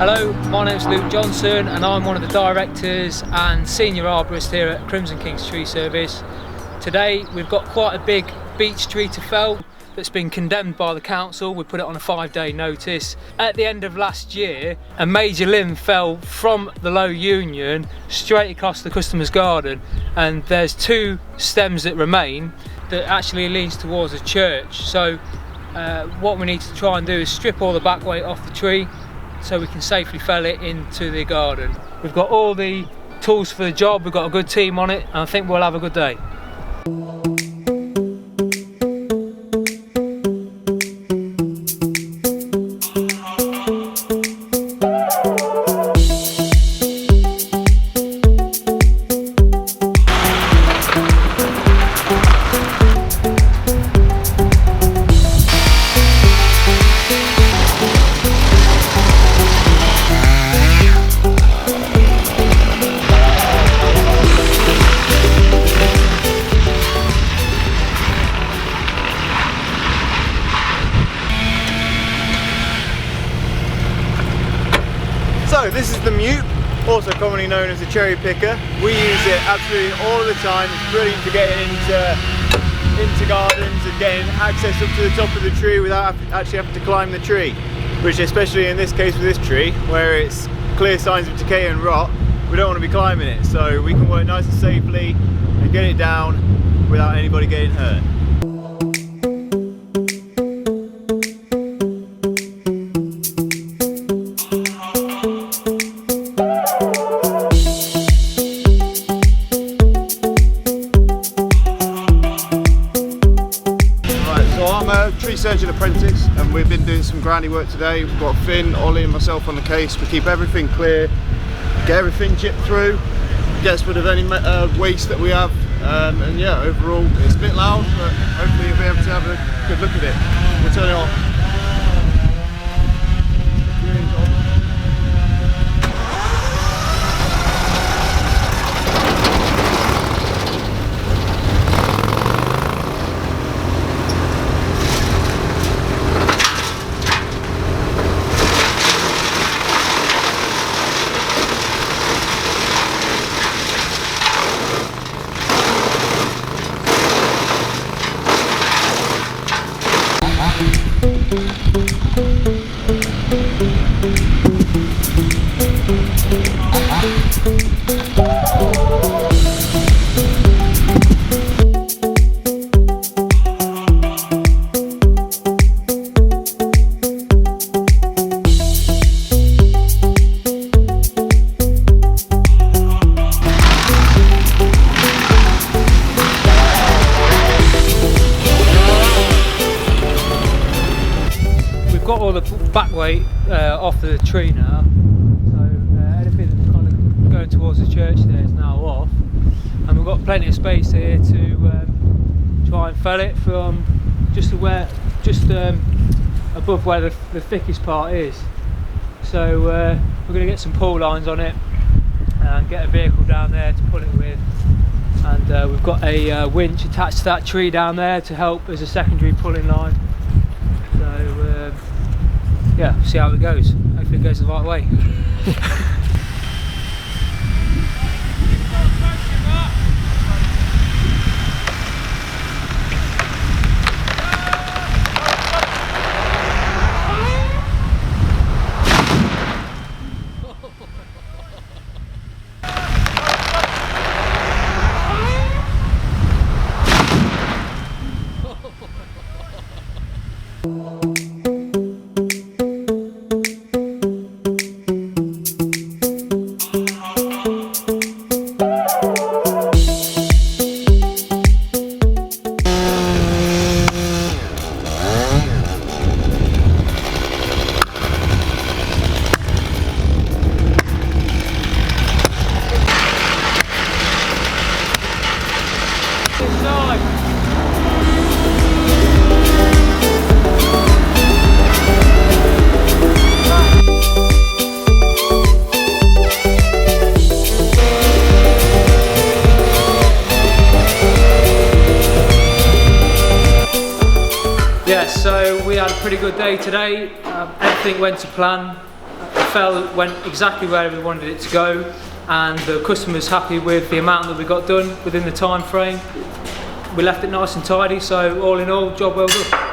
Hello, my name's Luke Johnson and I'm one of the directors and senior arborist here at Crimson Kings Tree Service. Today we've got quite a big beech tree to fell that's been condemned by the council. We put it on a 5-day notice. At the end of last year, a major limb fell from the low union straight across the customer's garden, and there's 2 stems that remain that actually leans towards a church. So what we need to try and do is strip all the back weight off the tree so we can safely fell it into the garden. We've got all the tools for the job, we've got a good team on it, and I think we'll have a good day. So this is the mute, also commonly known as the cherry picker. We use it absolutely all of the time. It's brilliant for getting into gardens and getting access up to the top of the tree without actually having to climb the tree. Which, especially in this case with this tree, where it's clear signs of decay and rot, we don't want to be climbing it. So we can work nice and safely and get it down without anybody getting hurt. Tree surgeon apprentice, and we've been doing some grinding work today. We've got Finn, Ollie and myself on the case. We keep everything clear, get everything chipped through, gets rid of any waste that we have, and yeah, overall it's a bit loud, but hopefully you'll be able to have a good look at it. We'll turn it off. Got all the back weight off the tree now, so anything that's kind of going towards the church there is now off, and we've got plenty of space here to try and fell it from just above where the thickest part is. So we're going to get some pull lines on it and get a vehicle down there to pull it with, and we've got a winch attached to that tree down there to help as a secondary pulling line. So yeah, see how it goes. Hopefully it goes the right way. Yeah, so we had a pretty good day today. Everything went to plan. fell went exactly where we wanted it to go, and the customer's happy with the amount that we got done within the time frame. We left it nice and tidy, so all in all, job well done.